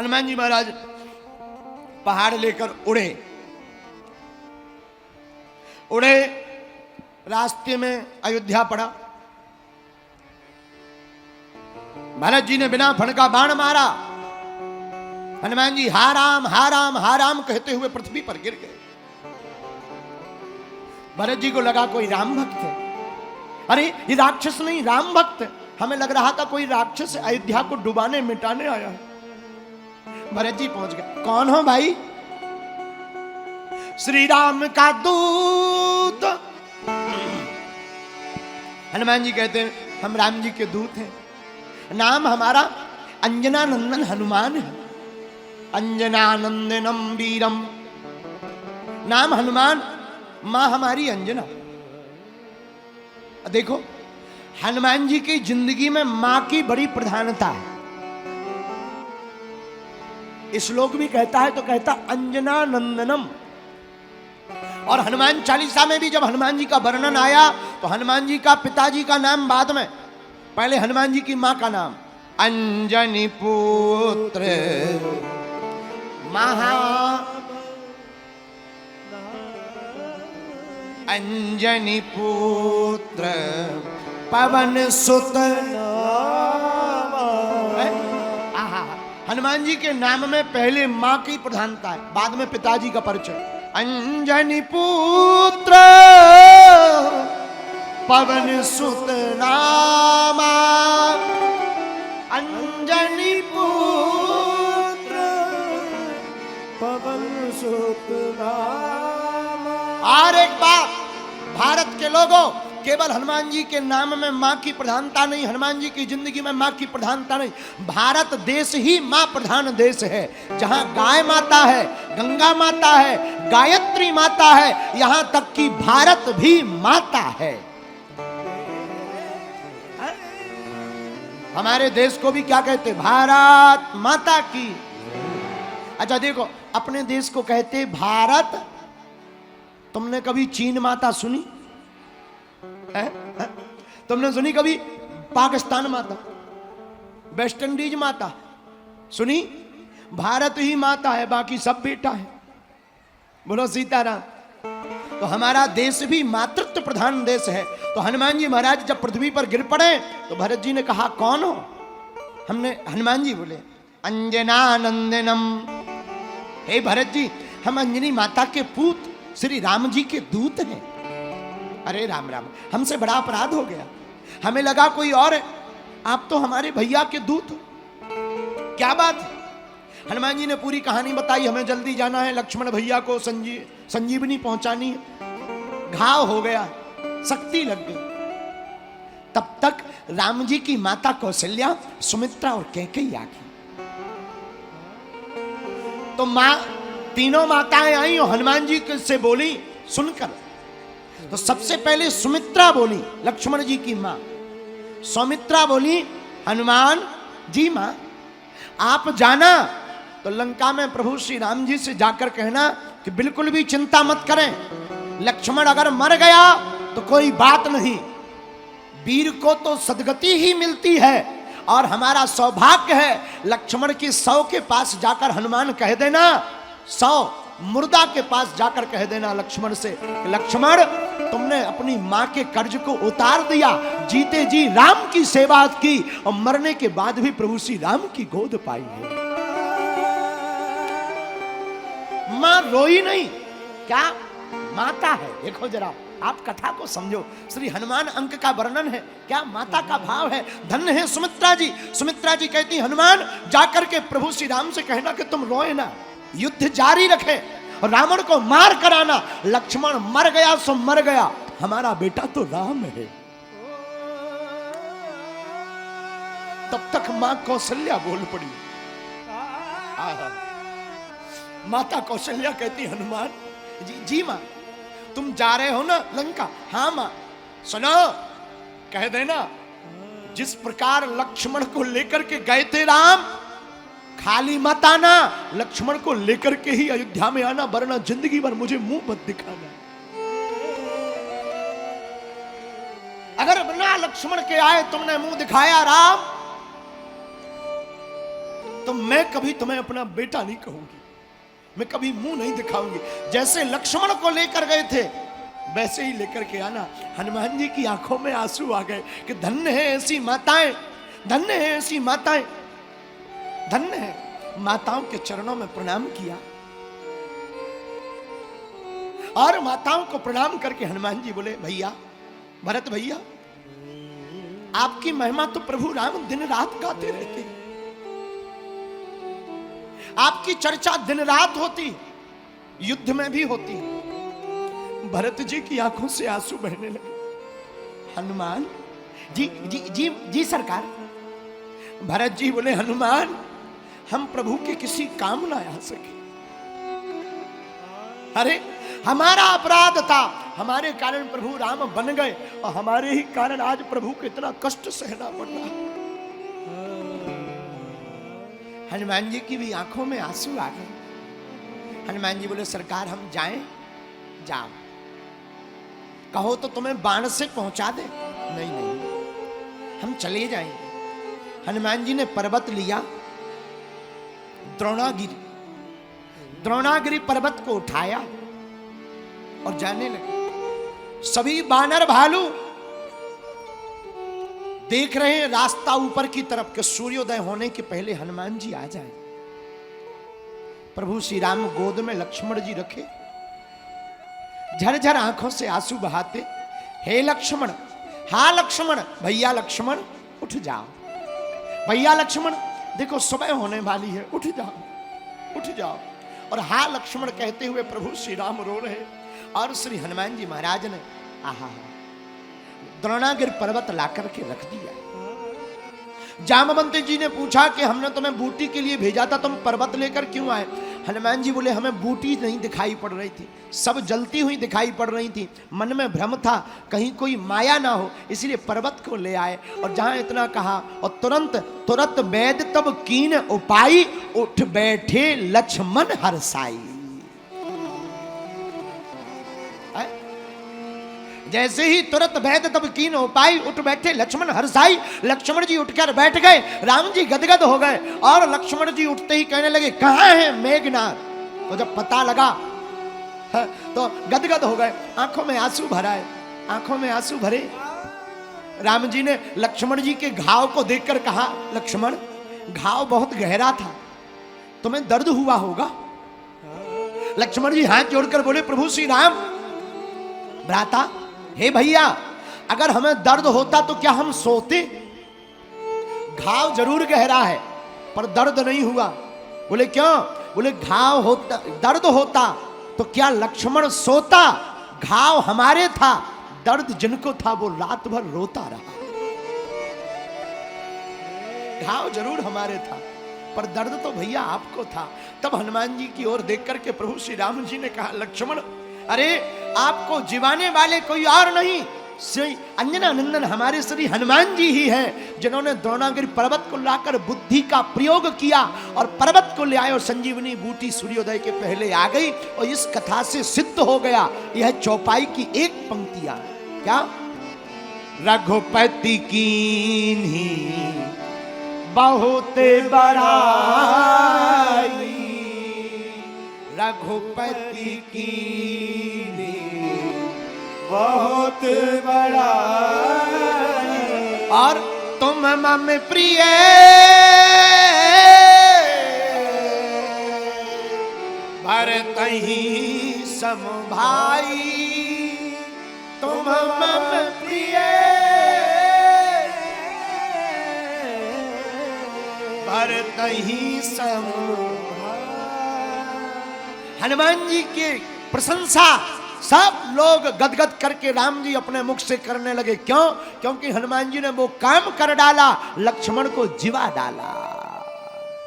हनुमान जी महाराज पहाड़ लेकर उड़े उड़े, रास्ते में अयोध्या पड़ा। भरत जी ने बिना फण का बाण मारा। हनुमान जी हा राम कहते हुए पृथ्वी पर गिर गए। भरत जी को लगा कोई राम भक्त है। अरे ये राक्षस नहीं, राम भक्त। हमें लग रहा था कोई राक्षस अयोध्या को डुबाने मिटाने आया है। भरत जी पहुंच गए। कौन हो भाई? श्री राम का दूत। हनुमान जी कहते हैं हम राम जी के दूत हैं। नाम हमारा अंजना नंदन हनुमान है। अंजना नंदनम वीरम। नाम हनुमान, मां हमारी अंजना। देखो हनुमान जी की जिंदगी में मां की बड़ी प्रधानता है। इस श्लोक भी कहता है तो कहता अंजना नंदनम। और हनुमान चालीसा में भी जब हनुमान जी का वर्णन आया तो हनुमान जी का पिताजी का नाम बाद में, पहले हनुमान जी की मां का नाम अंजनी पुत्र महा अंजनी पुत्र पवन सुत। हनुमान जी के नाम में पहले मां की प्रधानता है, बाद में पिताजी का परिचय। अंजनी पुत्र पवन सुत नामा। अंजनी पुत्र पवन सुत नामा। और एक बात, भारत के लोगों, केवल हनुमान जी के नाम में मां की प्रधानता नहीं, हनुमान जी की जिंदगी में मां की प्रधानता नहीं। भारत देश ही मां प्रधान देश है। जहां गाय माता है, गंगा माता है, गायत्री माता है, यहां तक कि भारत भी माता है। हमारे देश को भी क्या कहते? भारत माता की। अच्छा देखो, अपने देश को कहते भारत। तुमने कभी चीन माता सुनी है? तुमने सुनी कभी पाकिस्तान माता, वेस्ट इंडीज माता सुनी? भारत ही माता है, बाकी सब बेटा है। बोलो सीताराम। तो हमारा देश भी मातृत्व प्रधान देश है। तो हनुमान जी महाराज जब पृथ्वी पर गिर पड़े तो भरत जी ने कहा कौन हो? हमने हनुमान जी बोले अंजना नंदनम। हे भरत जी, हम अंजनी माता के पूत श्री राम जी के दूत हैं। अरे राम राम, हमसे बड़ा अपराध हो गया। हमें लगा कोई और है, आप तो हमारे भैया के दूत हो। क्या बात है? हनुमान जी ने पूरी कहानी बताई। हमें जल्दी जाना है, लक्ष्मण भैया को संजीवनी पहुंचानी है। घाव हो गया, शक्ति लग गई। तब तक राम जी की माता कौशल्या, सुमित्रा और कैकेयी आ गई। तो मां, तीनों माताएं आई और हनुमान जी से बोली सुनकर। तो सबसे पहले सुमित्रा बोली, लक्ष्मण जी की मां। सौमित्रा बोली हनुमान जी मां, आप जाना तो लंका में प्रभु श्री राम जी से जाकर कहना कि बिल्कुल भी चिंता मत करें। लक्ष्मण अगर मर गया तो कोई बात नहीं, वीर को तो सदगति ही मिलती है। और हमारा सौभाग्य है, लक्ष्मण की 100 के पास जाकर हनुमान कह देना, 100 मुर्दा के पास जाकर कह देना लक्ष्मण से, लक्ष्मण तुमने अपनी मां के कर्ज को उतार दिया, जीते जी राम की सेवा की और मरने के बाद भी प्रभु श्री राम की गोद पाई है। मां रोई नहीं, क्या माता है। देखो जरा, आप कथा को समझो। श्री हनुमान अंक का वर्णन है, क्या माता का भाव है। धन्य है सुमित्रा जी। सुमित्रा जी कहती हनुमान जाकर के प्रभु श्री राम से कहना कि तुम रोए ना, युद्ध जारी रखे और रावण को मार कराना। लक्ष्मण मर गया सो मर गया, हमारा बेटा तो राम है। तब तक मां कौशल्या बोल पड़ी। माता कौशल्या कहती हनुमान जी मां, तुम जा रहे हो ना लंका? हाँ मां। सुनो, कह देना जिस प्रकार लक्ष्मण को लेकर के गए थे राम, खाली मत आना, लक्ष्मण को लेकर के ही अयोध्या में आना, वरना जिंदगी भर मुझे मुंह मत दिखाना। अगर बिना लक्ष्मण के आए तुमने मुंह दिखाया राम, तो मैं कभी तुम्हें अपना बेटा नहीं कहूंगी, मैं कभी मुंह नहीं दिखाऊंगी। जैसे लक्ष्मण को लेकर गए थे वैसे ही लेकर के आना। हनुमान जी की आंखों में आंसू आ गए कि धन्य है ऐसी माताएं, धन्य है ऐसी माताएं, धन्य है। माताओं के चरणों में प्रणाम किया और माताओं को प्रणाम करके हनुमान जी बोले, भैया भरत भैया, आपकी महिमा तो प्रभु राम दिन रात गाते रहते, आपकी चर्चा दिन रात होती, युद्ध में भी होती। भरत जी की आंखों से आंसू बहने लगे। हनुमान जी जी जी जी सरकार। भरत जी बोले, हनुमान हम प्रभु के किसी काम ना आ सके। अरे हमारा अपराध था, हमारे कारण प्रभु राम बन गए और हमारे ही कारण आज प्रभु को इतना कष्ट सहना पड़ रहा। हनुमान जी की भी आंखों में आंसू आ गए। हनुमान जी बोले, सरकार हम जाएं? जाओ, कहो तो तुम्हें बाण से पहुंचा दे। नहीं नहीं, हम चले जाएंगे। हनुमान जी ने पर्वत लिया, द्रोणागिरी, द्रोणागिरी पर्वत को उठाया और जाने लगे। सभी बानर भालू देख रहे हैं रास्ता ऊपर की तरफ के सूर्योदय होने के पहले हनुमान जी आ जाए। प्रभु श्री राम गोद में लक्ष्मण जी रखे, झरझर आंखों से आंसू बहाते, हे लक्ष्मण, हा लक्ष्मण, भैया लक्ष्मण उठ जाओ, भैया लक्ष्मण देखो सुबह होने वाली है, उठ जाओ, उठ जाओ। और हा लक्ष्मण कहते हुए प्रभु श्री राम रो रहे और श्री हनुमान जी महाराज ने आहा द्रोणागिरी पर्वत ला करके रख दिया। जामवंत जी ने पूछा कि हमने तुम्हें बूटी के लिए भेजा था, तुम पर्वत लेकर क्यों आए? हनुमान जी बोले, हमें बूटी नहीं दिखाई पड़ रही थी, सब जलती हुई दिखाई पड़ रही थी, मन में भ्रम था कहीं कोई माया ना हो, इसलिए पर्वत को ले आए। और जहां इतना कहा और तुरंत तुरंत वैद तब कीन उपाय, उठ बैठे लक्ष्मण हर्षाई। जैसे ही तुरंत वैद तब कीन उपाय, उठ बैठे लक्ष्मण हर्षाई। लक्ष्मण जी उठकर बैठ गए, राम जी गदगद हो गए और लक्ष्मण जी उठते ही कहने लगे, कहां है मेघनाद? तो जब पता लगा तो गदगद हो गए, आंखों में आंसू भराए, आंखों में आंसू भरे। राम जी ने लक्ष्मण जी के घाव को देखकर कहा, लक्ष्मण घाव बहुत गहरा था, तुम्हें दर्द हुआ होगा। लक्ष्मण जी हाथ जोड़कर बोले, प्रभु श्री राम, भ्राता, हे भैया, अगर हमें दर्द होता तो क्या हम सोते? घाव जरूर गहरा है पर दर्द नहीं हुआ। बोले क्यों? बोले घाव होता, दर्द होता तो क्या लक्ष्मण सोता? घाव हमारे था, दर्द जिनको था वो रात भर रोता रहा। घाव जरूर हमारे था पर दर्द तो भैया आपको था। तब हनुमान जी की ओर देख करके प्रभु श्री राम जी ने कहा, लक्ष्मण, अरे आपको जीवाने वाले कोई और नहीं, श्री अंजना नंदन हमारे श्री हनुमान जी ही हैं, जिन्होंने द्रोणागिरी पर्वत को लाकर बुद्धि का प्रयोग किया और पर्वत को ले आए और संजीवनी बूटी सूर्योदय के पहले आ गई। और इस कथा से सिद्ध हो गया, यह चौपाई की एक पंक्तियां क्या, रघुपति कीन्ही बहुत बड़ाई, रघुपति कीन्ही बहुत बड़ा, और तुम मम प्रिय भरतहि सम भाई, तुम मम प्रिय भरतहि सम। हनुमान जी के प्रशंसा सब लोग गदगद करके राम जी अपने मुख से करने लगे। क्यों? क्योंकि हनुमान जी ने वो काम कर डाला, लक्ष्मण को जीवा डाला।